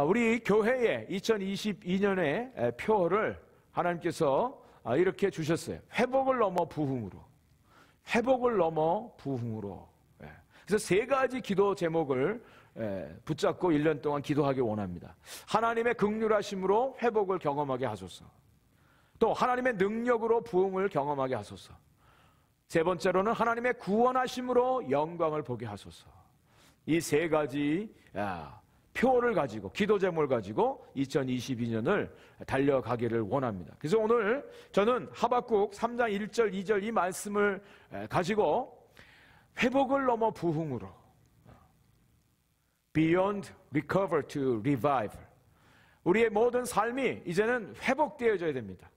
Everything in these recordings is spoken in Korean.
우리 교회의 2022년의 표어를 하나님께서 이렇게 주셨어요. 회복을 넘어 부흥으로. 회복을 넘어 부흥으로. 그래서 세 가지 기도 제목을 붙잡고 1년 동안 기도하기 원합니다. 하나님의 긍휼하심으로 회복을 경험하게 하소서. 또 하나님의 능력으로 부흥을 경험하게 하소서. 세 번째로는 하나님의 구원하심으로 영광을 보게 하소서. 이 세 가지 표를 가지고, 기도 제목을 가지고 2022년을 달려가기를 원합니다. 그래서 오늘 저는 하박국 3장 1절 2절 이 말씀을 가지고 회복을 넘어 부흥으로, Beyond recover to revive, 우리의 모든 삶이 이제는 회복되어져야 됩니다.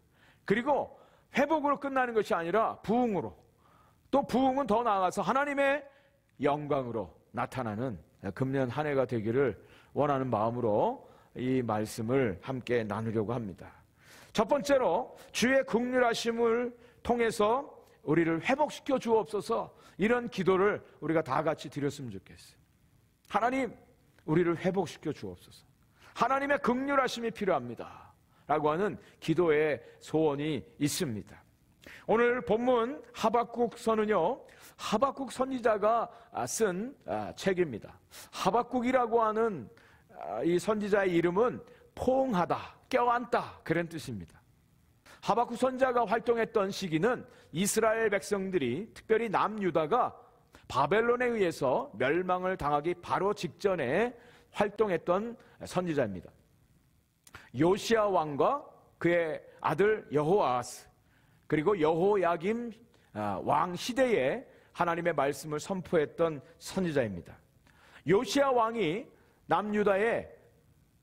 그리고 회복으로 끝나는 것이 아니라 부흥으로, 또 부흥은 더 나아가서 하나님의 영광으로 나타나는 금년 한 해가 되기를 원하는 마음으로 이 말씀을 함께 나누려고 합니다. 첫 번째로 주의 긍휼하심을 통해서 우리를 회복시켜 주옵소서, 이런 기도를 우리가 다 같이 드렸으면 좋겠어요. 하나님, 우리를 회복시켜 주옵소서. 하나님의 긍휼하심이 필요합니다 라고 하는 기도의 소원이 있습니다. 오늘 본문 하박국서는요, 하박국 선지자가 쓴 책입니다. 하박국이라고 하는 이 선지자의 이름은 포옹하다, 껴안다, 그런 뜻입니다. 하박국 선지자가 활동했던 시기는 이스라엘 백성들이, 특별히 남유다가 바벨론에 의해서 멸망을 당하기 바로 직전에 활동했던 선지자입니다. 요시야 왕과 그의 아들 여호아스, 그리고 여호야김 왕 시대에 하나님의 말씀을 선포했던 선지자입니다. 요시야 왕이 남유다에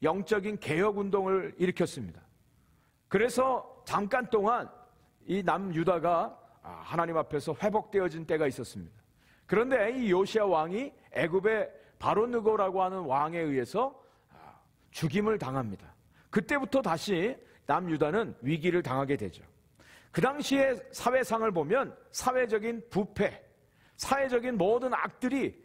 영적인 개혁운동을 일으켰습니다. 그래서 잠깐 동안 이 남유다가 하나님 앞에서 회복되어진 때가 있었습니다. 그런데 이 요시야 왕이 애굽의 바로느고라고 하는 왕에 의해서 죽임을 당합니다. 그때부터 다시 남유다는 위기를 당하게 되죠. 그 당시의 사회상을 보면 사회적인 부패, 사회적인 모든 악들이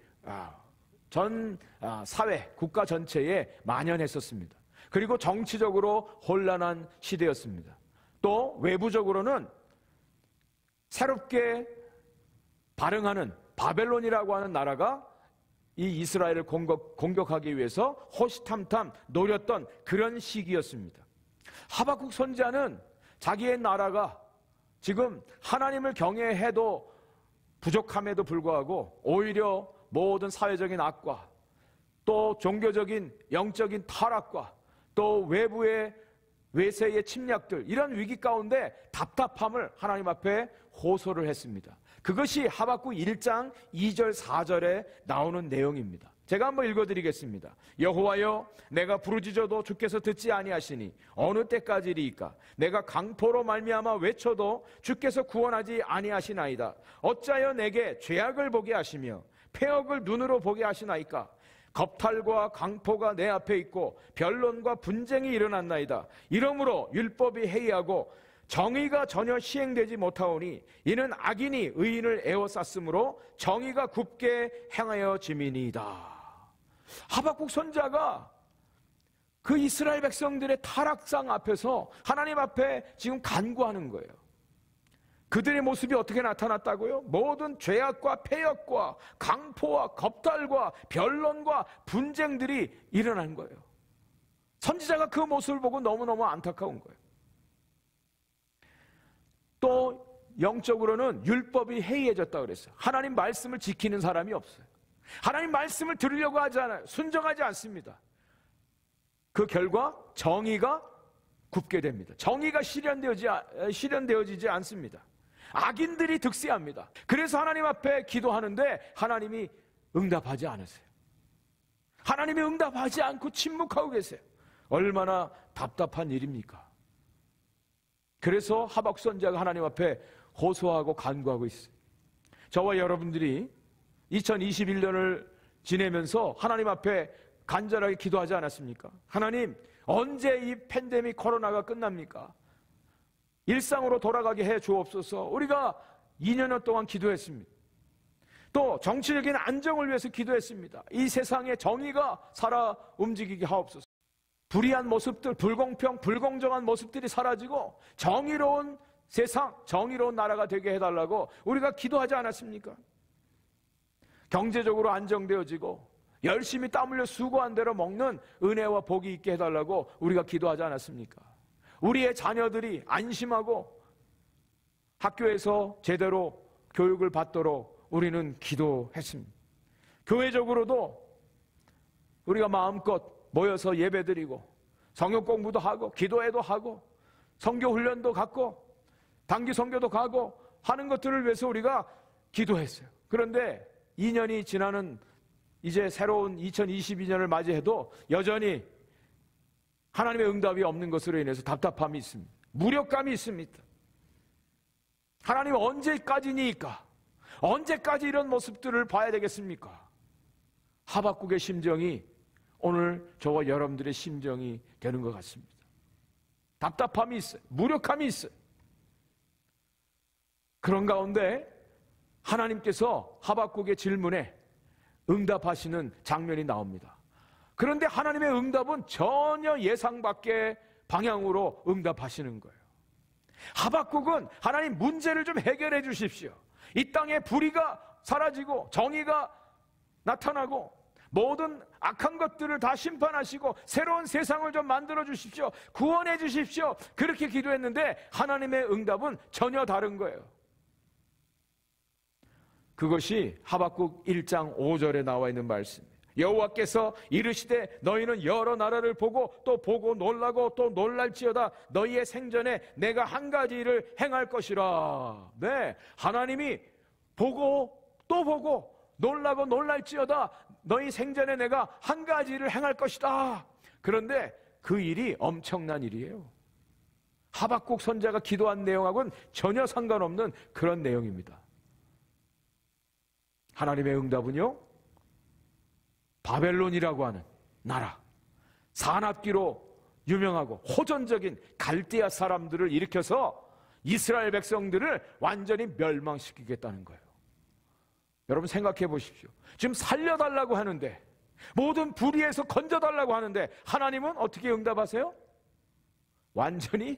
전 사회, 국가 전체에 만연했었습니다. 그리고 정치적으로 혼란한 시대였습니다. 또 외부적으로는 새롭게 발흥하는 바벨론이라고 하는 나라가 이 이스라엘을 공격하기 위해서 호시탐탐 노렸던 그런 시기였습니다. 하박국 선지자는 자기의 나라가 지금 하나님을 경외해도 부족함에도 불구하고 오히려 모든 사회적인 악과 또 종교적인 영적인 타락과 또 외부의 외세의 침략들, 이런 위기 가운데 답답함을 하나님 앞에 호소를 했습니다. 그것이 하박국 1장 2절 4절에 나오는 내용입니다. 제가 한번 읽어드리겠습니다. 여호와여, 내가 부르짖어도 주께서 듣지 아니하시니 어느 때까지리이까? 내가 강포로 말미암아 외쳐도 주께서 구원하지 아니하시나이다. 어찌하여 내게 죄악을 보게 하시며 패역을 눈으로 보게 하시나이까? 겁탈과 강포가 내 앞에 있고 변론과 분쟁이 일어났나이다. 이러므로 율법이 해이하고 정의가 전혀 시행되지 못하오니 이는 악인이 의인을 에워쌌으므로 정의가 굽게 행하여 짐이니이다. 하박국 선지자가 그 이스라엘 백성들의 타락상 앞에서 하나님 앞에 지금 간구하는 거예요. 그들의 모습이 어떻게 나타났다고요? 모든 죄악과 패역과 강포와 겁탈과 변론과 분쟁들이 일어난 거예요. 선지자가 그 모습을 보고 너무너무 안타까운 거예요. 또 영적으로는 율법이 해이해졌다고 그랬어요. 하나님 말씀을 지키는 사람이 없어요. 하나님 말씀을 들으려고 하지 않아요. 순종하지 않습니다. 그 결과 정의가 굽게 됩니다. 정의가 실현되어지지 않습니다. 악인들이 득세합니다. 그래서 하나님 앞에 기도하는데 하나님이 응답하지 않으세요. 하나님이 응답하지 않고 침묵하고 계세요. 얼마나 답답한 일입니까? 그래서 하박국 선지자가 하나님 앞에 호소하고 간구하고 있어요. 저와 여러분들이 2021년을 지내면서 하나님 앞에 간절하게 기도하지 않았습니까? 하나님, 언제 이 팬데믹 코로나가 끝납니까? 일상으로 돌아가게 해 주옵소서. 우리가 2년 동안 기도했습니다. 또 정치적인 안정을 위해서 기도했습니다. 이 세상에 정의가 살아 움직이게 하옵소서. 불의한 모습들, 불공평, 불공정한 모습들이 사라지고 정의로운 세상, 정의로운 나라가 되게 해달라고 우리가 기도하지 않았습니까? 경제적으로 안정되어지고 열심히 땀 흘려 수고한 대로 먹는 은혜와 복이 있게 해달라고 우리가 기도하지 않았습니까? 우리의 자녀들이 안심하고 학교에서 제대로 교육을 받도록 우리는 기도했습니다. 교회적으로도 우리가 마음껏 모여서 예배드리고 성경 공부도 하고 기도회도 하고 선교 훈련도 갖고 단기 선교도 가고 하는 것들을 위해서 우리가 기도했어요. 그런데 2년이 지나는 이제 새로운 2022년을 맞이해도 여전히 하나님의 응답이 없는 것으로 인해서 답답함이 있습니다. 무력감이 있습니다. 하나님 언제까지니까? 언제까지 이런 모습들을 봐야 되겠습니까? 하박국의 심정이 오늘 저와 여러분들의 심정이 되는 것 같습니다. 답답함이 있어요. 무력함이 있어요. 그런 가운데 하나님께서 하박국의 질문에 응답하시는 장면이 나옵니다. 그런데 하나님의 응답은 전혀 예상 밖의 방향으로 응답하시는 거예요. 하박국은 하나님 문제를 좀 해결해 주십시오. 이 땅에 불의가 사라지고 정의가 나타나고 모든 악한 것들을 다 심판하시고 새로운 세상을 좀 만들어 주십시오. 구원해 주십시오. 그렇게 기도했는데 하나님의 응답은 전혀 다른 거예요. 그것이 하박국 1장 5절에 나와 있는 말씀입니다. 여호와께서 이르시되 너희는 여러 나라를 보고 또 보고 놀라고 또 놀랄지어다. 너희의 생전에 내가 한 가지 일을 행할 것이라. 네, 하나님이 보고 또 보고 놀라고 놀랄지어다. 너희 생전에 내가 한 가지 일을 행할 것이다. 그런데 그 일이 엄청난 일이에요. 하박국 선지자가 기도한 내용하고는 전혀 상관없는 그런 내용입니다. 하나님의 응답은요, 바벨론이라고 하는 나라, 산악기로 유명하고 호전적인 갈대아 사람들을 일으켜서 이스라엘 백성들을 완전히 멸망시키겠다는 거예요. 여러분 생각해 보십시오. 지금 살려달라고 하는데, 모든 불의에서 건져달라고 하는데 하나님은 어떻게 응답하세요? 완전히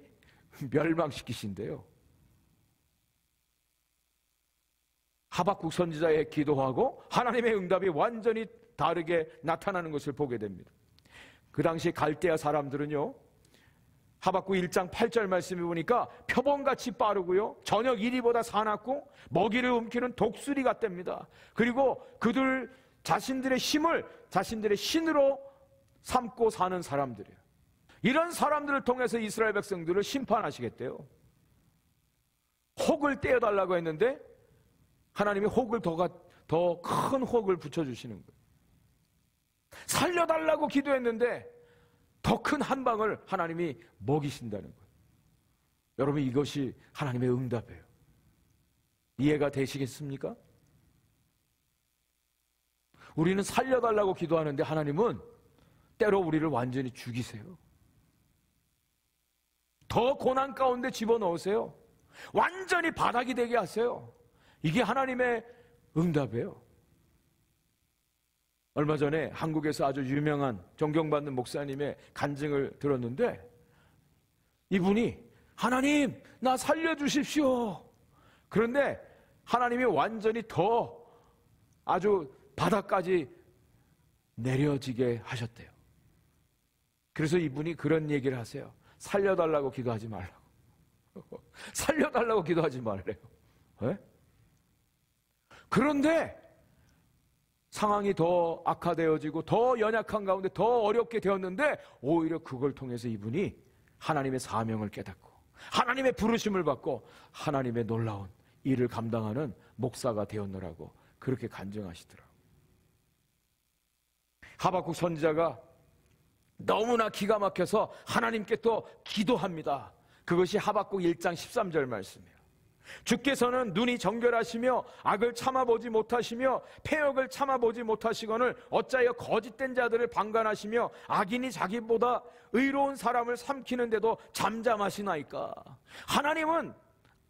멸망시키신대요. 하박국 선지자의 기도하고 하나님의 응답이 완전히 다르게 나타나는 것을 보게 됩니다. 그 당시 갈대아 사람들은요, 하박국 1장 8절 말씀에 보니까 표범같이 빠르고요, 저녁 이리보다 사납고 먹이를 움키는 독수리 같답니다. 그리고 그들 자신들의 힘을 자신들의 신으로 삼고 사는 사람들이에요. 이런 사람들을 통해서 이스라엘 백성들을 심판하시겠대요. 혹을 떼어달라고 했는데 하나님이 혹을 더 큰 혹을 붙여주시는 거예요. 살려달라고 기도했는데 더 큰 한 방을 하나님이 먹이신다는 거예요. 여러분, 이것이 하나님의 응답이에요. 이해가 되시겠습니까? 우리는 살려달라고 기도하는데 하나님은 때로 우리를 완전히 죽이세요. 더 고난 가운데 집어넣으세요. 완전히 바닥이 되게 하세요. 이게 하나님의 응답이에요. 얼마 전에 한국에서 아주 유명한 존경받는 목사님의 간증을 들었는데, 이분이 하나님 나 살려주십시오. 그런데 하나님이 완전히 더 아주 바닥까지 내려지게 하셨대요. 그래서 이분이 그런 얘기를 하세요. 살려달라고 기도하지 말라고. 살려달라고 기도하지 말래요. 네? 그런데 상황이 더 악화되어지고 더 연약한 가운데 더 어렵게 되었는데 오히려 그걸 통해서 이분이 하나님의 사명을 깨닫고 하나님의 부르심을 받고 하나님의 놀라운 일을 감당하는 목사가 되었노라고 그렇게 간증하시더라고요. 하박국 선지자가 너무나 기가 막혀서 하나님께 또 기도합니다. 그것이 하박국 1장 13절 말씀이에요. 주께서는 눈이 정결하시며 악을 참아보지 못하시며 패역을 참아보지 못하시거늘 어찌하여 거짓된 자들을 방관하시며 악인이 자기보다 의로운 사람을 삼키는데도 잠잠하시나이까. 하나님은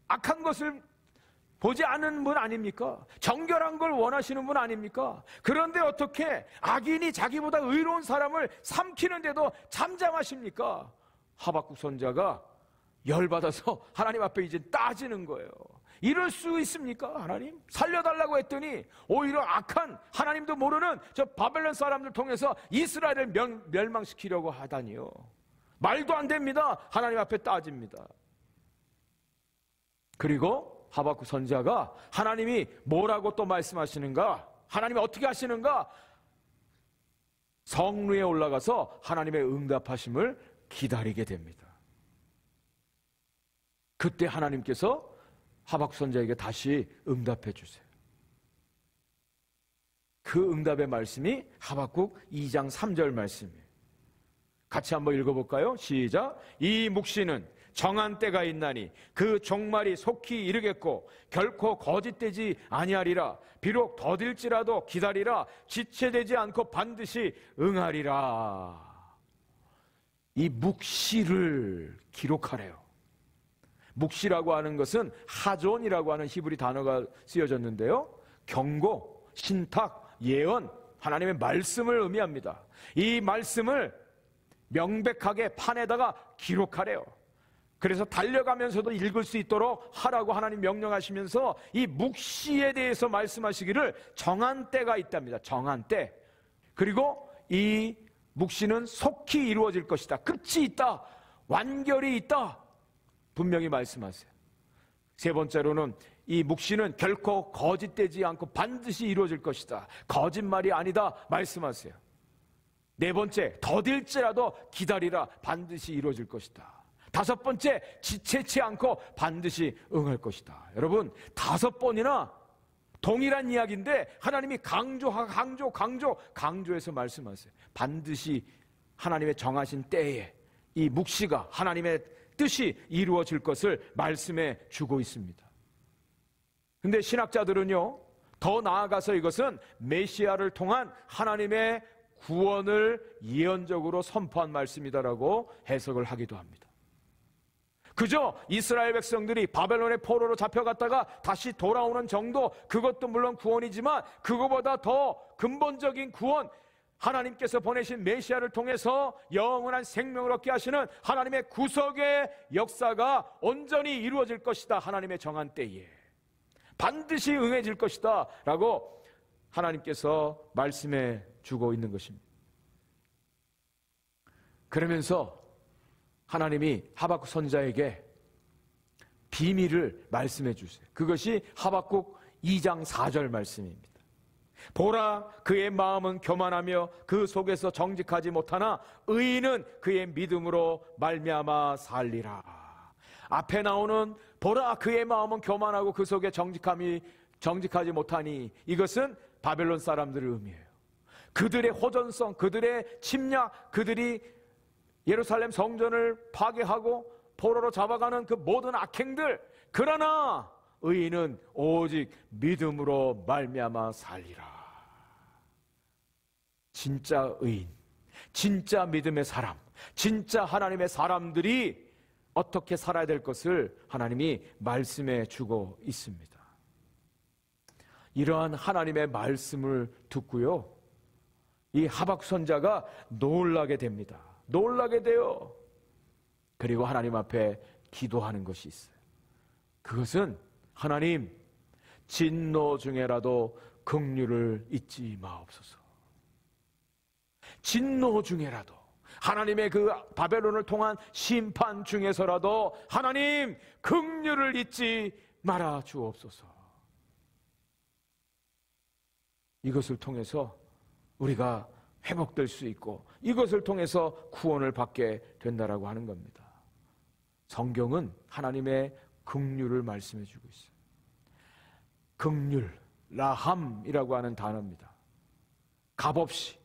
악한 것을 보지 않는 분 아닙니까? 정결한 걸 원하시는 분 아닙니까? 그런데 어떻게 악인이 자기보다 의로운 사람을 삼키는데도 잠잠하십니까? 하박국 선지자가 열받아서 하나님 앞에 이제 따지는 거예요. 이럴 수 있습니까? 하나님 살려달라고 했더니 오히려 악한, 하나님도 모르는 저 바벨론 사람들 통해서 이스라엘을 멸망시키려고 하다니요. 말도 안 됩니다. 하나님 앞에 따집니다. 그리고 하박국 선지자가 하나님이 뭐라고 또 말씀하시는가, 하나님이 어떻게 하시는가, 성루에 올라가서 하나님의 응답하심을 기다리게 됩니다. 그때 하나님께서 하박국 선지자에게 다시 응답해 주세요. 그 응답의 말씀이 하박국 2장 3절 말씀이에요. 같이 한번 읽어볼까요? 시작. 이 묵시는 정한 때가 있나니 그 종말이 속히 이르겠고 결코 거짓되지 아니하리라. 비록 더딜지라도 기다리라. 지체되지 않고 반드시 응하리라. 이 묵시를 기록하래요. 묵시라고 하는 것은 하존이라고 하는 히브리 단어가 쓰여졌는데요, 경고, 신탁, 예언, 하나님의 말씀을 의미합니다. 이 말씀을 명백하게 판에다가 기록하래요. 그래서 달려가면서도 읽을 수 있도록 하라고 하나님 명령하시면서 이 묵시에 대해서 말씀하시기를 정한 때가 있답니다. 정한 때. 그리고 이 묵시는 속히 이루어질 것이다. 끝이 있다. 완결이 있다. 분명히 말씀하세요. 세 번째로는 이 묵시는 결코 거짓되지 않고 반드시 이루어질 것이다. 거짓말이 아니다 말씀하세요. 네 번째, 더딜지라도 기다리라. 반드시 이루어질 것이다. 다섯 번째, 지체치 않고 반드시 응할 것이다. 여러분, 5번이나 동일한 이야기인데 하나님이 강조해서 말씀하세요. 반드시 하나님의 정하신 때에 이 묵시가 하나님의 뜻이 이루어질 것을 말씀해 주고 있습니다. 근데 신학자들은요, 더 나아가서 이것은 메시아를 통한 하나님의 구원을 예언적으로 선포한 말씀이다라고 해석을 하기도 합니다. 그저 이스라엘 백성들이 바벨론의 포로로 잡혀갔다가 다시 돌아오는 정도, 그것도 물론 구원이지만 그거보다 더 근본적인 구원, 하나님께서 보내신 메시아를 통해서 영원한 생명을 얻게 하시는 하나님의 구속의 역사가 온전히 이루어질 것이다. 하나님의 정한 때에 반드시 응해질 것이다 라고 하나님께서 말씀해 주고 있는 것입니다. 그러면서 하나님이 하박국 선지자에게 비밀을 말씀해 주세요. 그것이 하박국 2장 4절 말씀입니다. 보라, 그의 마음은 교만하며 그 속에서 정직하지 못하나 의인은 그의 믿음으로 말미암아 살리라. 앞에 나오는 보라, 그의 마음은 교만하고 그 속에 정직하지 못하니, 이것은 바벨론 사람들을 의미해요. 그들의 호전성, 그들의 침략, 그들이 예루살렘 성전을 파괴하고 포로로 잡아가는 그 모든 악행들, 그러나 의인은 오직 믿음으로 말미암아 살리라. 진짜 의인, 진짜 믿음의 사람, 진짜 하나님의 사람들이 어떻게 살아야 될 것을 하나님이 말씀해 주고 있습니다. 이러한 하나님의 말씀을 듣고요, 이 하박국 선지자가 놀라게 됩니다. 놀라게 돼요. 그리고 하나님 앞에 기도하는 것이 있어요. 그것은 하나님, 진노 중에라도 긍휼을 잊지 마옵소서. 진노 중에라도, 하나님의 그 바벨론을 통한 심판 중에서라도 하나님 긍휼을 잊지 말아 주옵소서. 이것을 통해서 우리가 회복될 수 있고 이것을 통해서 구원을 받게 된다라고 하는 겁니다. 성경은 하나님의 긍휼을 말씀해 주고 있어요. 긍휼, 라함이라고 하는 단어입니다. 값없이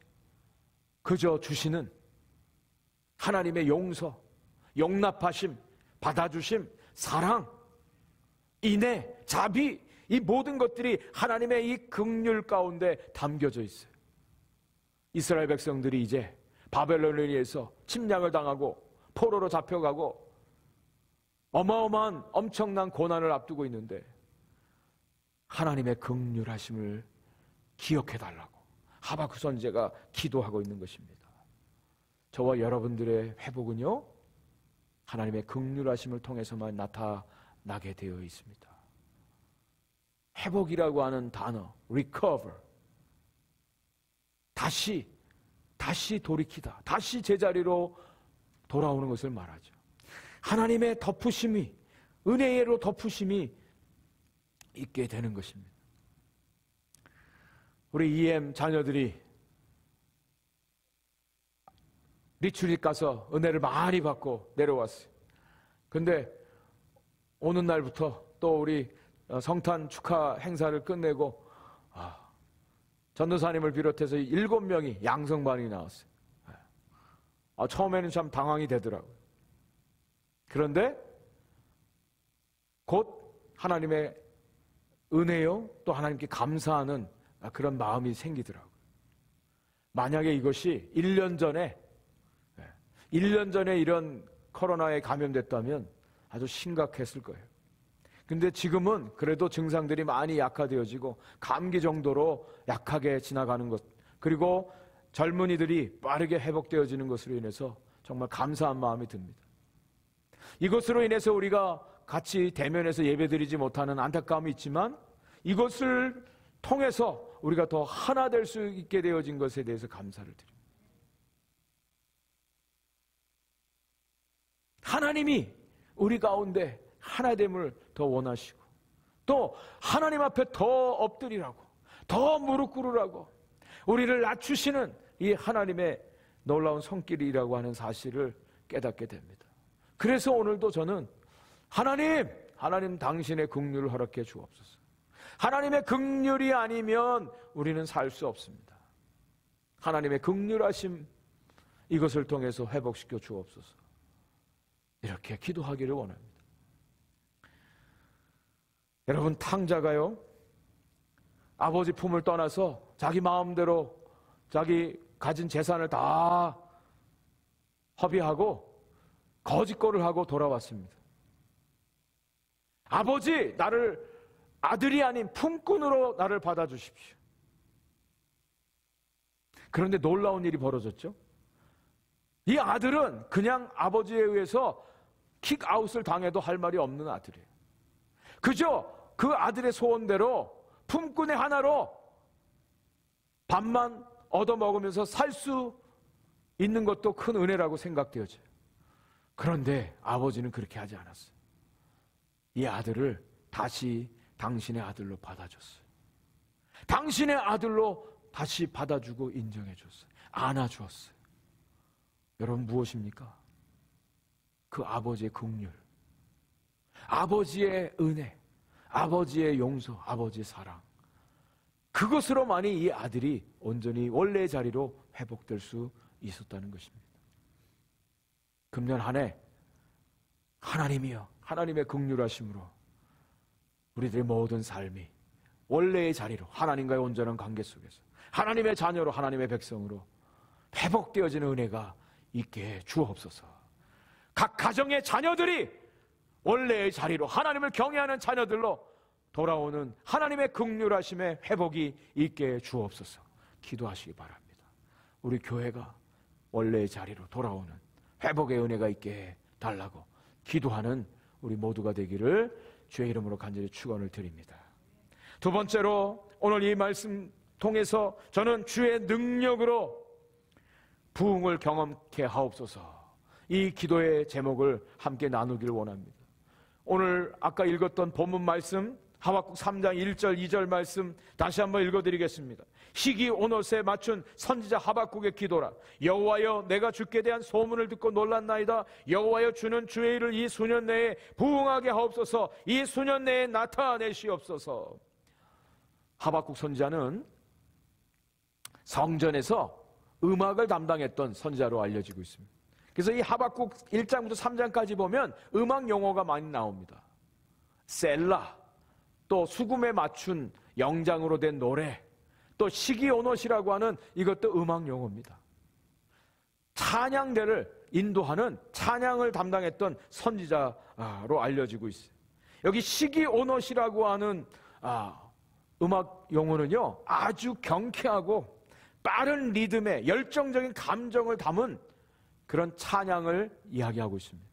그저 주시는 하나님의 용서, 용납하심, 받아주심, 사랑, 인애, 자비, 이 모든 것들이 하나님의 이 긍휼 가운데 담겨져 있어요. 이스라엘 백성들이 이제 바벨론에 의해서 침략을 당하고 포로로 잡혀가고 어마어마한 엄청난 고난을 앞두고 있는데 하나님의 긍휼하심을 기억해달라고 하박국 선지자가 기도하고 있는 것입니다. 저와 여러분들의 회복은요, 하나님의 긍휼하심을 통해서만 나타나게 되어 있습니다. 회복이라고 하는 단어, recover, 다시 돌이키다, 다시 제자리로 돌아오는 것을 말하죠. 하나님의 덮으심이, 은혜로 덮으심이 있게 되는 것입니다. 우리 EM 자녀들이 리트릿 가서 은혜를 많이 받고 내려왔어요. 근데 오는 날부터 또 우리 성탄 축하 행사를 끝내고 전도사님을 비롯해서 7명이 양성 반응이 나왔어요. 처음에는 참 당황이 되더라고요. 그런데 곧 하나님의 은혜요, 또 하나님께 감사하는 그런 마음이 생기더라고요. 만약에 이것이 1년 전에 이런 코로나에 감염됐다면 아주 심각했을 거예요. 근데 지금은 그래도 증상들이 많이 약화되어지고 감기 정도로 약하게 지나가는 것, 그리고 젊은이들이 빠르게 회복되어지는 것으로 인해서 정말 감사한 마음이 듭니다. 이것으로 인해서 우리가 같이 대면해서 예배드리지 못하는 안타까움이 있지만, 이것을 통해서 우리가 더 하나 될 수 있게 되어진 것에 대해서 감사를 드립니다. 하나님이 우리 가운데 하나됨을 더 원하시고, 또 하나님 앞에 더 엎드리라고, 더 무릎 꿇으라고 우리를 낮추시는 이 하나님의 놀라운 손길이라고 하는 사실을 깨닫게 됩니다. 그래서 오늘도 저는 하나님 당신의 긍휼을 허락해 주옵소서. 하나님의 긍휼이 아니면 우리는 살 수 없습니다. 하나님의 긍휼하심, 이것을 통해서 회복시켜 주옵소서. 이렇게 기도하기를 원합니다. 여러분, 탕자가요, 아버지 품을 떠나서 자기 마음대로 자기 가진 재산을 다 허비하고 거짓거리를 하고 돌아왔습니다. 아버지, 나를 아들이 아닌 품꾼으로 나를 받아주십시오. 그런데 놀라운 일이 벌어졌죠. 이 아들은 그냥 아버지에 의해서 킥아웃을 당해도 할 말이 없는 아들이에요. 그저 그 아들의 소원대로 품꾼의 하나로 밥만 얻어먹으면서 살 수 있는 것도 큰 은혜라고 생각되어져요. 그런데 아버지는 그렇게 하지 않았어요. 이 아들을 다시 당신의 아들로 받아줬어요. 당신의 아들로 다시 받아주고 인정해줬어요. 안아주었어요. 여러분, 무엇입니까? 그 아버지의 긍휼, 아버지의 은혜, 아버지의 용서, 아버지의 사랑, 그것으로만이 이 아들이 온전히 원래의 자리로 회복될 수 있었다는 것입니다. 금년 한 해 하나님이여, 하나님의 긍휼하심으로 우리들의 모든 삶이 원래의 자리로, 하나님과의 온전한 관계 속에서 하나님의 자녀로, 하나님의 백성으로 회복되어지는 은혜가 있게 주옵소서. 각 가정의 자녀들이 원래의 자리로, 하나님을 경외하는 자녀들로 돌아오는 하나님의 긍휼하심의 회복이 있게 주옵소서. 기도하시기 바랍니다. 우리 교회가 원래의 자리로 돌아오는 회복의 은혜가 있게 달라고 기도하는 우리 모두가 되기를 주의 이름으로 간절히 축원을 드립니다. 두 번째로, 오늘 이 말씀 통해서 저는 주의 능력으로 부흥을 경험케 하옵소서. 이 기도의 제목을 함께 나누기를 원합니다. 오늘 아까 읽었던 본문 말씀, 하박국 3장 1절 2절 말씀 다시 한번 읽어드리겠습니다. 시기 오롯에 맞춘 선지자 하박국의 기도라. 여호와여, 내가 주께 대한 소문을 듣고 놀랐나이다. 여호와여, 주는 주의 일을 이 수년 내에 부응하게 하옵소서. 이 수년 내에 나타내시옵소서. 하박국 선지자는 성전에서 음악을 담당했던 선지자로 알려지고 있습니다. 그래서 이 하박국 1장부터 3장까지 보면 음악 용어가 많이 나옵니다. 셀라, 또 수금에 맞춘 영장으로 된 노래, 또 시기오롯이라고 하는 이것도 음악 용어입니다. 찬양대를 인도하는 찬양을 담당했던 선지자로 알려지고 있어요. 여기 시기오롯이라고 하는 음악 용어는요, 아주 경쾌하고 빠른 리듬에 열정적인 감정을 담은 그런 찬양을 이야기하고 있습니다.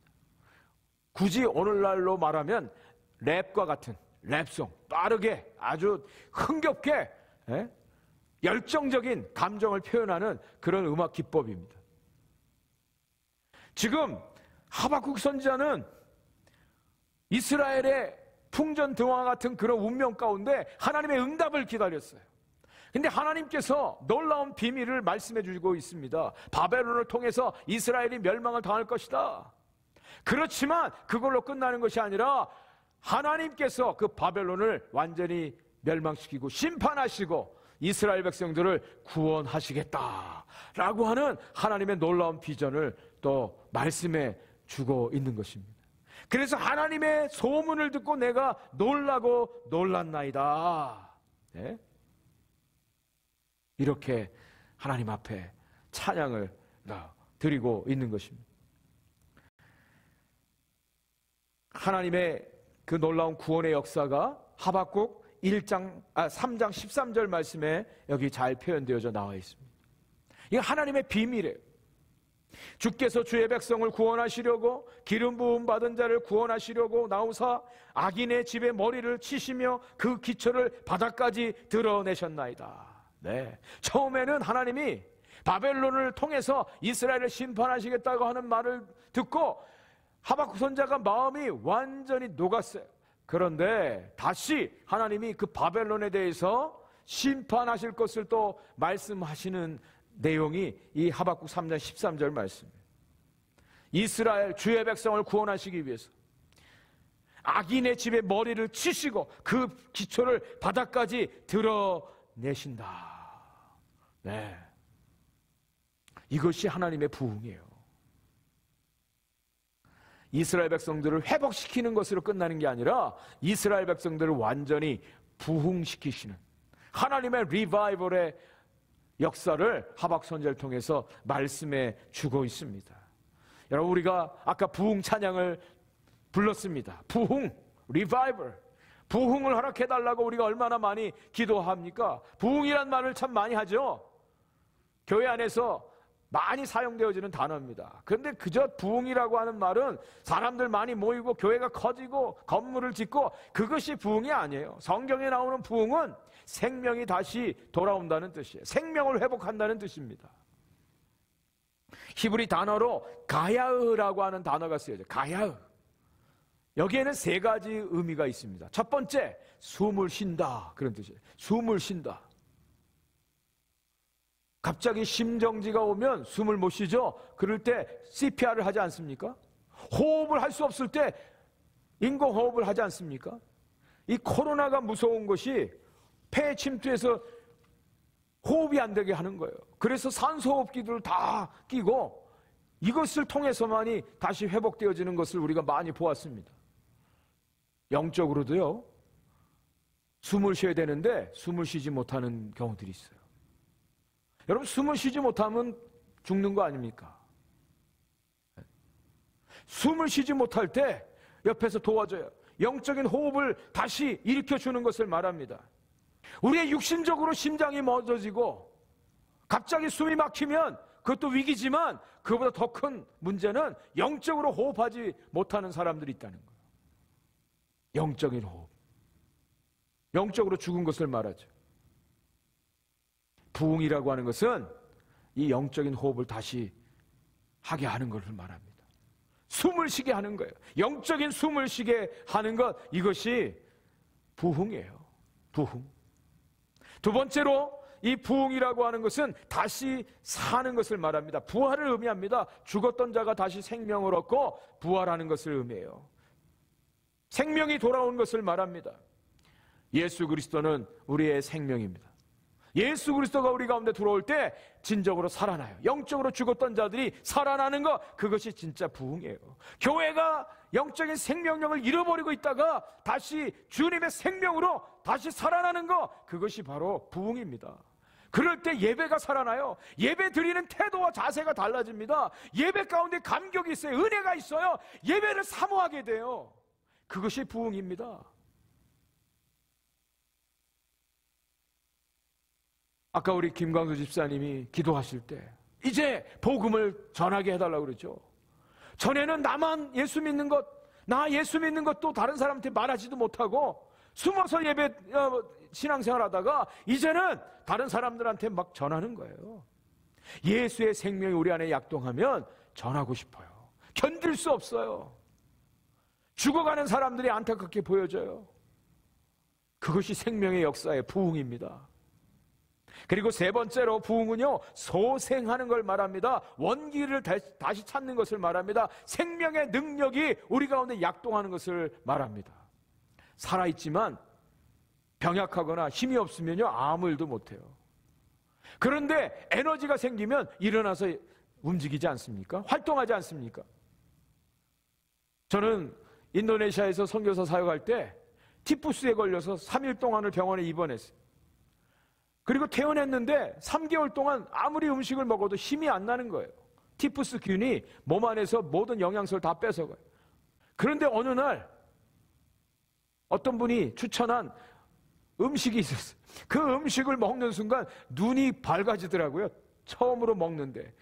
굳이 오늘날로 말하면 랩과 같은 랩송, 빠르게 아주 흥겹게 열정적인 감정을 표현하는 그런 음악 기법입니다. 지금 하박국 선지자는 이스라엘의 풍전등화 같은 그런 운명 가운데 하나님의 응답을 기다렸어요. 근데 하나님께서 놀라운 비밀을 말씀해 주고 있습니다. 바벨론을 통해서 이스라엘이 멸망을 당할 것이다. 그렇지만 그걸로 끝나는 것이 아니라 하나님께서 그 바벨론을 완전히 멸망시키고 심판하시고 이스라엘 백성들을 구원하시겠다라고 하는 하나님의 놀라운 비전을 또 말씀해 주고 있는 것입니다. 그래서 하나님의 소문을 듣고 내가 놀라고 놀랐나이다. 네? 이렇게 하나님 앞에 찬양을 드리고 있는 것입니다. 하나님의 그 놀라운 구원의 역사가 하박국 3장 13절 말씀에 여기 잘 표현되어져 나와 있습니다. 이게 하나님의 비밀이에요. 주께서 주의 백성을 구원하시려고 기름 부음 받은 자를 구원하시려고 나오사 악인의 집에 머리를 치시며 그 기초를 바닥까지 드러내셨나이다. 네. 처음에는 하나님이 바벨론을 통해서 이스라엘을 심판하시겠다고 하는 말을 듣고 하박국 선지자가 마음이 완전히 녹았어요. 그런데 다시 하나님이 그 바벨론에 대해서 심판하실 것을 또 말씀하시는 내용이 이 하박국 3장 13절 말씀이에요. 이스라엘 주의 백성을 구원하시기 위해서 악인의 집에 머리를 치시고 그 기초를 바닥까지 드러내신다. 네. 이것이 하나님의 부흥이에요. 이스라엘 백성들을 회복시키는 것으로 끝나는 게 아니라 이스라엘 백성들을 완전히 부흥시키시는 하나님의 리바이벌의 역사를 하박국 선지자를 통해서 말씀해 주고 있습니다. 여러분, 우리가 아까 부흥 찬양을 불렀습니다. 부흥, 리바이벌, 부흥을 허락해달라고 우리가 얼마나 많이 기도합니까? 부흥이란 말을 참 많이 하죠. 교회 안에서 많이 사용되어지는 단어입니다. 그런데 그저 부흥이라고 하는 말은 사람들 많이 모이고 교회가 커지고 건물을 짓고 그것이 부흥이 아니에요. 성경에 나오는 부흥은 생명이 다시 돌아온다는 뜻이에요. 생명을 회복한다는 뜻입니다. 히브리 단어로 가야흐라고 하는 단어가 쓰여져요. 가야흐. 여기에는 세 가지 의미가 있습니다. 첫 번째, 숨을 쉰다, 그런 뜻이에요. 숨을 쉰다. 갑자기 심정지가 오면 숨을 못 쉬죠? 그럴 때 CPR을 하지 않습니까? 호흡을 할 수 없을 때 인공호흡을 하지 않습니까? 이 코로나가 무서운 것이 폐 침투해서 호흡이 안 되게 하는 거예요. 그래서 산소호흡기들을 다 끼고 이것을 통해서만이 다시 회복되어지는 것을 우리가 많이 보았습니다. 영적으로도요, 숨을 쉬어야 되는데 숨을 쉬지 못하는 경우들이 있어요. 여러분, 숨을 쉬지 못하면 죽는 거 아닙니까? 숨을 쉬지 못할 때 옆에서 도와줘요. 영적인 호흡을 다시 일으켜주는 것을 말합니다. 우리의 육신적으로 심장이 멎어지고 갑자기 숨이 막히면 그것도 위기지만 그보다 더 큰 문제는 영적으로 호흡하지 못하는 사람들이 있다는 거예요. 영적인 호흡. 영적으로 죽은 것을 말하죠. 부흥이라고 하는 것은 이 영적인 호흡을 다시 하게 하는 것을 말합니다. 숨을 쉬게 하는 거예요. 영적인 숨을 쉬게 하는 것, 이것이 부흥이에요. 부흥. 두 번째로 이 부흥이라고 하는 것은 다시 사는 것을 말합니다. 부활을 의미합니다. 죽었던 자가 다시 생명을 얻고 부활하는 것을 의미해요. 생명이 돌아온 것을 말합니다. 예수 그리스도는 우리의 생명입니다. 예수 그리스도가 우리 가운데 들어올 때 진정으로 살아나요. 영적으로 죽었던 자들이 살아나는 것, 그것이 진짜 부흥이에요. 교회가 영적인 생명력을 잃어버리고 있다가 다시 주님의 생명으로 다시 살아나는 것, 그것이 바로 부흥입니다. 그럴 때 예배가 살아나요. 예배 드리는 태도와 자세가 달라집니다. 예배 가운데 감격이 있어요. 은혜가 있어요. 예배를 사모하게 돼요. 그것이 부흥입니다. 아까 우리 김광수 집사님이 기도하실 때 이제 복음을 전하게 해달라고 그러죠. 전에는 나만 예수 믿는 것, 나 예수 믿는 것도 다른 사람한테 말하지도 못하고 숨어서 예배 신앙생활 하다가 이제는 다른 사람들한테 막 전하는 거예요. 예수의 생명이 우리 안에 약동하면 전하고 싶어요. 견딜 수 없어요. 죽어가는 사람들이 안타깝게 보여져요. 그것이 생명의 역사의 부흥입니다. 그리고 세 번째로 부흥은요, 소생하는 걸 말합니다. 원기를 다시 찾는 것을 말합니다. 생명의 능력이 우리 가운데 약동하는 것을 말합니다. 살아있지만 병약하거나 힘이 없으면요, 아무 일도 못해요. 그런데 에너지가 생기면 일어나서 움직이지 않습니까? 활동하지 않습니까? 저는 인도네시아에서 선교사 사역할 때 티푸스에 걸려서 3일 동안을 병원에 입원했어요. 그리고 퇴원했는데 3개월 동안 아무리 음식을 먹어도 힘이 안 나는 거예요. 티푸스 균이 몸 안에서 모든 영양소를 다 뺏어가요. 그런데 어느 날 어떤 분이 추천한 음식이 있었어요. 그 음식을 먹는 순간 눈이 밝아지더라고요. 처음으로 먹는데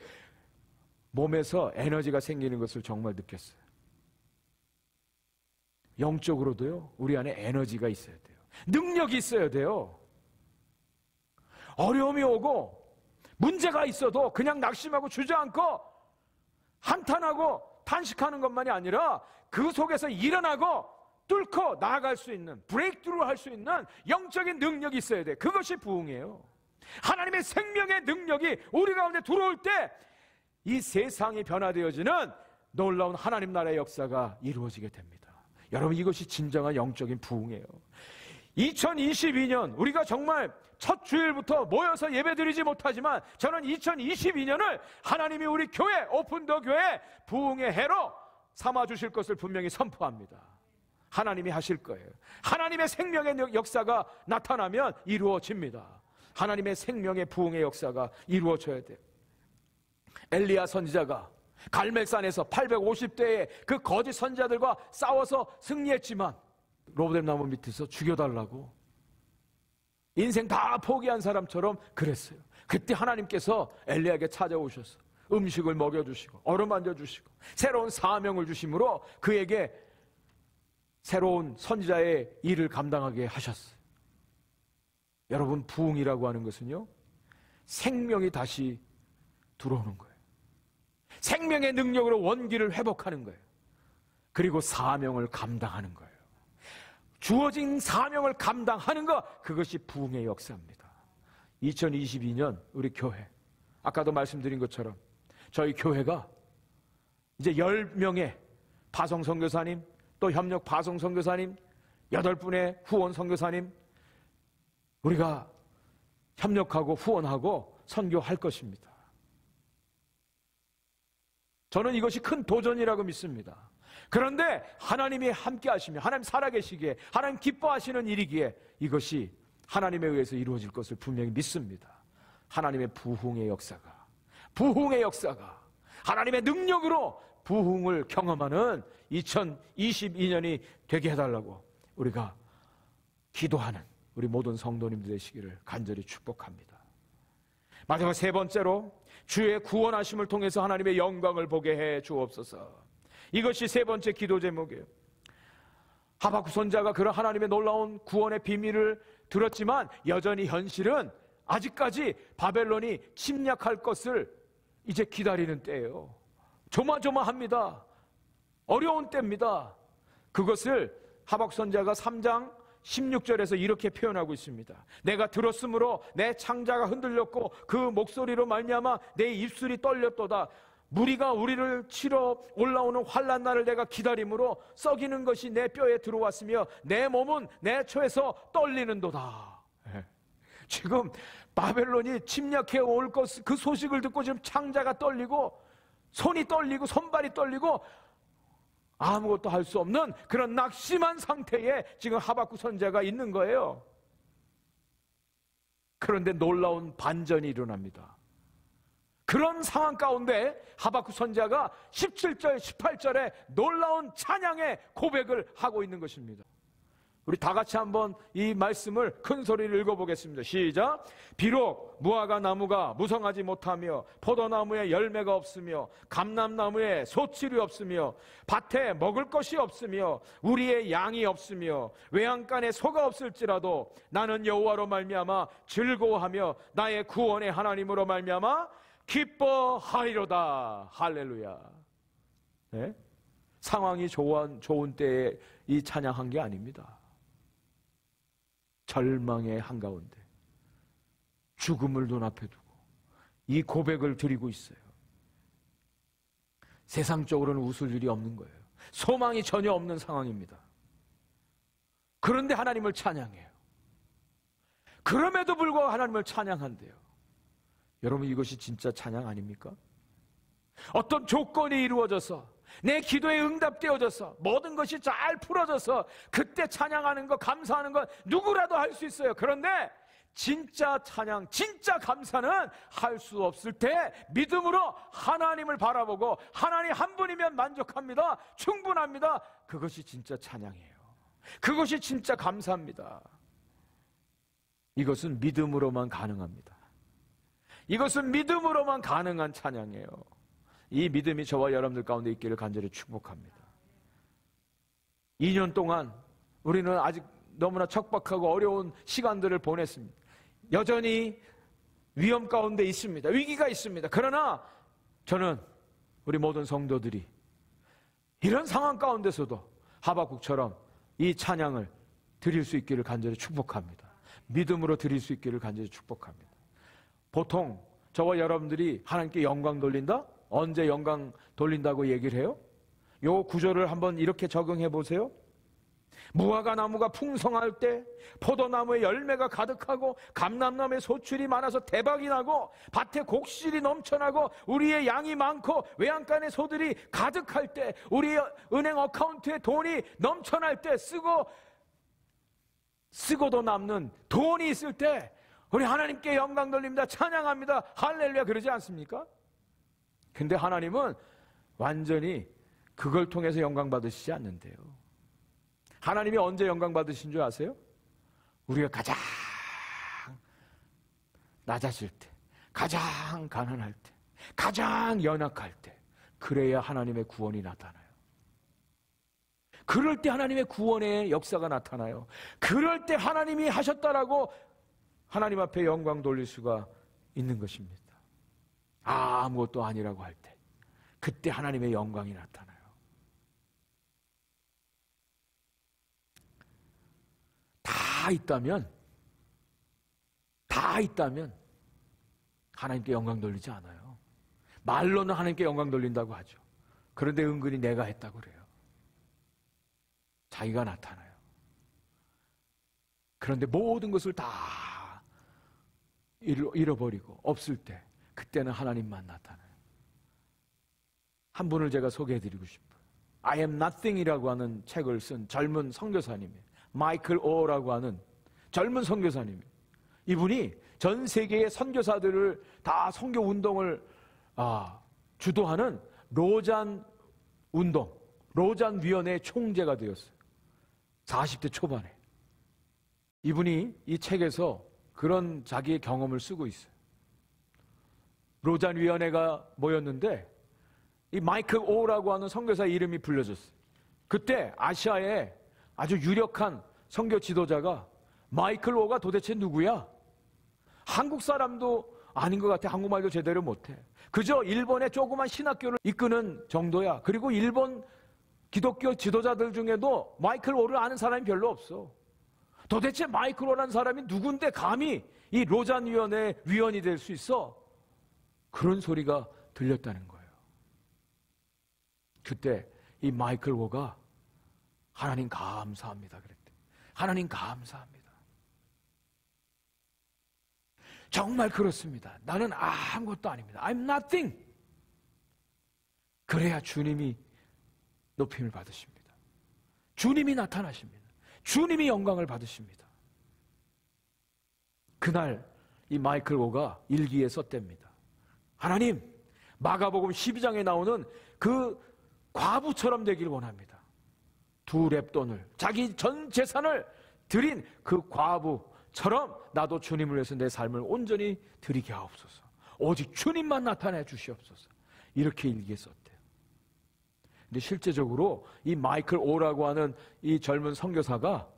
몸에서 에너지가 생기는 것을 정말 느꼈어요. 영적으로도요, 우리 안에 에너지가 있어야 돼요. 능력이 있어야 돼요. 어려움이 오고 문제가 있어도 그냥 낙심하고 주저앉고 한탄하고 탄식하는 것만이 아니라 그 속에서 일어나고 뚫고 나아갈 수 있는, 브레이크트루 할 수 있는 영적인 능력이 있어야 돼. 그것이 부흥이에요. 하나님의 생명의 능력이 우리 가운데 들어올 때 이 세상이 변화되어지는 놀라운 하나님 나라의 역사가 이루어지게 됩니다. 여러분, 이것이 진정한 영적인 부흥이에요. 2022년 우리가 정말 첫 주일부터 모여서 예배드리지 못하지만 저는 2022년을 하나님이 우리 교회, 오픈더 교회 부흥의 해로 삼아주실 것을 분명히 선포합니다. 하나님이 하실 거예요. 하나님의 생명의 역사가 나타나면 이루어집니다. 하나님의 생명의 부흥의 역사가 이루어져야 돼요. 엘리야 선지자가 갈멜산에서 850대의 그 거짓 선지자들과 싸워서 승리했지만 로봇 나무 밑에서 죽여달라고 인생 다 포기한 사람처럼 그랬어요. 그때 하나님께서 엘리야에게 찾아오셔서 음식을 먹여주시고 어루만져 주시고 새로운 사명을 주심으로 그에게 새로운 선지자의 일을 감당하게 하셨어요. 여러분, 부흥이라고 하는 것은요, 생명이 다시 들어오는 거예요. 생명의 능력으로 원기를 회복하는 거예요. 그리고 사명을 감당하는 거예요. 주어진 사명을 감당하는 것, 그것이 부흥의 역사입니다. 2022년 우리 교회, 아까도 말씀드린 것처럼 저희 교회가 이제 10명의 파송 선교사님, 또 협력 파송 선교사님, 8분의 후원 선교사님, 우리가 협력하고 후원하고 선교할 것입니다. 저는 이것이 큰 도전이라고 믿습니다. 그런데 하나님이 함께 하시며 하나님 살아계시기에 하나님 기뻐하시는 일이기에 이것이 하나님에 의해서 이루어질 것을 분명히 믿습니다. 하나님의 부흥의 역사가 하나님의 능력으로 부흥을 경험하는 2022년이 되게 해달라고 우리가 기도하는 우리 모든 성도님들 되시기를 간절히 축복합니다. 마지막 세 번째로 주의 구원하심을 통해서 하나님의 영광을 보게 해 주옵소서. 이것이 세 번째 기도 제목이에요. 하박국 선지자가 그런 하나님의 놀라운 구원의 비밀을 들었지만 여전히 현실은 아직까지 바벨론이 침략할 것을 이제 기다리는 때예요. 조마조마합니다. 어려운 때입니다. 그것을 하박국 선지자가 3장 16절에서 이렇게 표현하고 있습니다. 내가 들었으므로 내 창자가 흔들렸고 그 목소리로 말미암아 내 입술이 떨렸도다. 무리가 우리를 치러 올라오는 환난 날을 내가 기다림으로 썩이는 것이 내 뼈에 들어왔으며 내 몸은 내 초에서 떨리는도다. 지금 바벨론이 침략해 올 것, 그 소식을 듣고 지금 창자가 떨리고 손이 떨리고 손발이 떨리고 아무것도 할 수 없는 그런 낙심한 상태에 지금 하박국 선지자가 있는 거예요. 그런데 놀라운 반전이 일어납니다. 그런 상황 가운데 하박국 선지자가 17절, 18절에 놀라운 찬양의 고백을 하고 있는 것입니다. 우리 다 같이 한번 이 말씀을 큰 소리를 읽어보겠습니다. 시작. 비록 무화과 나무가 무성하지 못하며 포도나무에 열매가 없으며 감람나무에 소출이 없으며 밭에 먹을 것이 없으며 우리의 양이 없으며 외양간에 소가 없을지라도 나는 여호와로 말미암아 즐거워하며 나의 구원의 하나님으로 말미암아 기뻐하리로다. 할렐루야. 네? 상황이 좋은 때에 이 찬양한 게 아닙니다. 절망의 한가운데 죽음을 눈앞에 두고 이 고백을 드리고 있어요. 세상적으로는 웃을 일이 없는 거예요. 소망이 전혀 없는 상황입니다. 그런데 하나님을 찬양해요. 그럼에도 불구하고 하나님을 찬양한대요. 여러분, 이것이 진짜 찬양 아닙니까? 어떤 조건이 이루어져서 내 기도에 응답되어져서 모든 것이 잘 풀어져서 그때 찬양하는 거, 감사하는 건 누구라도 할 수 있어요. 그런데 진짜 찬양, 진짜 감사는 할 수 없을 때 믿음으로 하나님을 바라보고 하나님 한 분이면 만족합니다. 충분합니다. 그것이 진짜 찬양이에요. 그것이 진짜 감사합니다. 이것은 믿음으로만 가능합니다. 이것은 믿음으로만 가능한 찬양이에요. 이 믿음이 저와 여러분들 가운데 있기를 간절히 축복합니다. 2년 동안 우리는 아직 너무나 척박하고 어려운 시간들을 보냈습니다. 여전히 위험 가운데 있습니다. 위기가 있습니다. 그러나 저는 우리 모든 성도들이 이런 상황 가운데서도 하박국처럼 이 찬양을 드릴 수 있기를 간절히 축복합니다. 믿음으로 드릴 수 있기를 간절히 축복합니다. 보통 저와 여러분들이 하나님께 영광 돌린다? 언제 영광 돌린다고 얘기를 해요? 요 구절을 한번 이렇게 적용해 보세요. 무화과 나무가 풍성할 때, 포도나무에 열매가 가득하고 감람나무에 소출이 많아서 대박이 나고 밭에 곡실이 넘쳐나고 우리의 양이 많고 외양간에 소들이 가득할 때, 우리의 은행 어카운트에 돈이 넘쳐날 때, 쓰고도 남는 돈이 있을 때 우리 하나님께 영광 돌립니다. 찬양합니다. 할렐루야. 그러지 않습니까? 근데 하나님은 완전히 그걸 통해서 영광 받으시지 않는데요. 하나님이 언제 영광 받으신 줄 아세요? 우리가 가장 낮아질 때, 가장 가난할 때, 가장 연약할 때, 그래야 하나님의 구원이 나타나요. 그럴 때 하나님의 구원의 역사가 나타나요. 그럴 때 하나님이 하셨다라고 하나님 앞에 영광 돌릴 수가 있는 것입니다. 아무것도 아니라고 할 때, 그때 하나님의 영광이 나타나요. 다 있다면 하나님께 영광 돌리지 않아요. 말로는 하나님께 영광 돌린다고 하죠. 그런데 은근히 내가 했다고 그래요. 자기가 나타나요. 그런데 모든 것을 다 잃어버리고 없을 때, 그때는 하나님만 나타나요. 한 분을 제가 소개해드리고 싶어요. I am nothing이라고 하는 책을 쓴 젊은 선교사님이에요. 마이클 오라고 하는 젊은 선교사님. 이분이 전 세계의 선교사들을 다 선교 운동을 주도하는 로잔 운동, 로잔 위원회의 총재가 되었어요. 40대 초반에. 이분이 이 책에서 그런 자기의 경험을 쓰고 있어요. 로잔 위원회가 모였는데 이 마이클 오라고 하는 선교사 이름이 불려졌어요. 그때 아시아에 아주 유력한 선교 지도자가 마이클 오가 도대체 누구야? 한국 사람도 아닌 것 같아. 한국말도 제대로 못해. 그저 일본의 조그만 신학교를 이끄는 정도야. 그리고 일본 기독교 지도자들 중에도 마이클 오를 아는 사람이 별로 없어. 도대체 마이클 오라는 사람이 누군데 감히 이 로잔 위원회의 위원이 될 수 있어? 그런 소리가 들렸다는 거예요. 그때 이 마이클 오가 하나님 감사합니다 그랬대. 하나님 감사합니다. 정말 그렇습니다. 나는 아무것도 아닙니다. I'm nothing. 그래야 주님이 높임을 받으십니다. 주님이 나타나십니다. 주님이 영광을 받으십니다. 그날 이 마이클 오가 일기에 썼답니다. 하나님, 마가복음 12장에 나오는 그 과부처럼 되길 원합니다. 두 렙돈을, 자기 전 재산을 드린 그 과부처럼 나도 주님을 위해서 내 삶을 온전히 드리게 하옵소서. 오직 주님만 나타내 주시옵소서. 이렇게 일기에 썼대요. 근데 실제적으로 이 마이클 오라고 하는 이 젊은 선교사가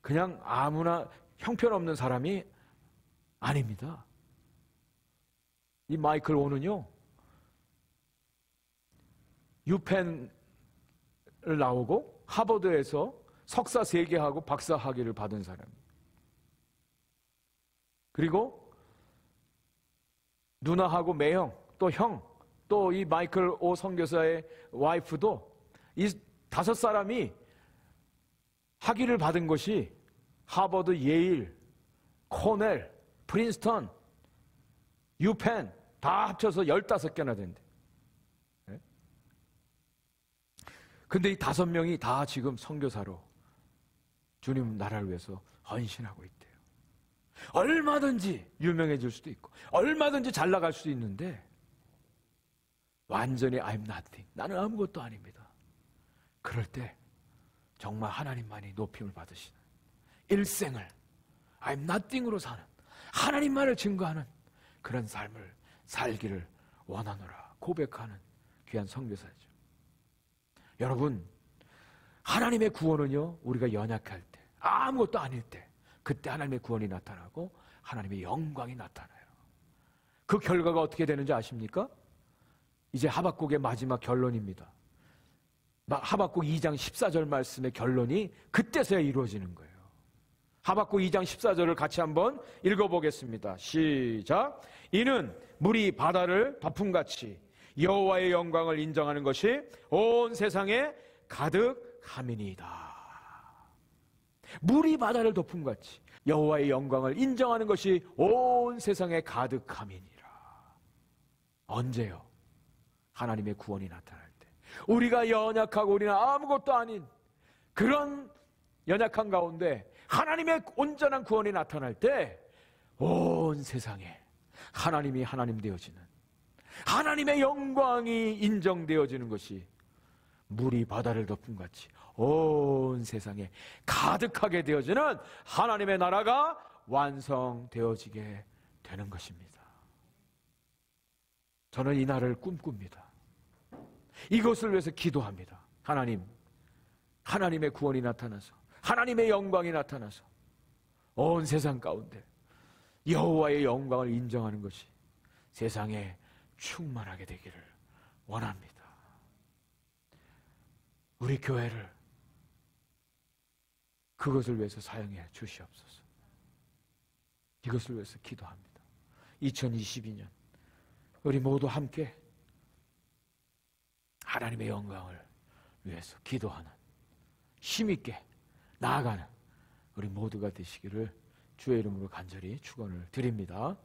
그냥 아무나 형편없는 사람이 아닙니다. 이 마이클 오는요, 유펜을 나오고 하버드에서 석사 3개 하고 박사 학위를 받은 사람이에요. 그리고 누나하고 매형, 또 형, 또 이 마이클 오 선교사의 와이프도 이 5사람이 학위를 받은 것이 하버드, 예일, 코넬, 프린스턴, 유펜 다 합쳐서 15개나 된대. 근데 이 5명이 다 지금 선교사로 주님 나라를 위해서 헌신하고 있대요. 얼마든지 유명해질 수도 있고 얼마든지 잘 나갈 수도 있는데 완전히 I'm nothing, 나는 아무것도 아닙니다. 그럴 때 정말 하나님만이 높임을 받으시는 일생을 I'm nothing으로 사는, 하나님만을 증거하는 그런 삶을 살기를 원하노라 고백하는 귀한 선교사죠. 여러분, 하나님의 구원은요, 우리가 연약할 때, 아무것도 아닐 때, 그때 하나님의 구원이 나타나고 하나님의 영광이 나타나요. 그 결과가 어떻게 되는지 아십니까? 이제 하박국의 마지막 결론입니다. 하박국 2장 14절 말씀의 결론이 그때서야 이루어지는 거예요. 하박국 2장 14절을 같이 한번 읽어보겠습니다. 시작. 이는 물이 바다를 덮음같이 여호와의 영광을 인정하는 것이 온 세상에 가득함이니이다. 물이 바다를 덮음같이 여호와의 영광을 인정하는 것이 온 세상에 가득함이니라. 언제요? 하나님의 구원이 나타날 때, 우리가 연약하고 우리는 아무것도 아닌 그런 연약한 가운데 하나님의 온전한 구원이 나타날 때 온 세상에 하나님이 하나님 되어지는, 하나님의 영광이 인정되어지는 것이 물이 바다를 덮음같이 온 세상에 가득하게 되어지는 하나님의 나라가 완성되어지게 되는 것입니다. 저는 이 날을 꿈꿉니다. 이것을 위해서 기도합니다. 하나님, 하나님의 구원이 나타나서, 하나님의 영광이 나타나서 온 세상 가운데 여호와의 영광을 인정하는 것이 세상에 충만하게 되기를 원합니다. 우리 교회를 그것을 위해서 사용해 주시옵소서. 이것을 위해서 기도합니다. 2022년 우리 모두 함께 하나님의 영광을 위해서 기도하는, 힘있게 나아가는 우리 모두가 되시기를 주의 이름으로 간절히 축원을 드립니다.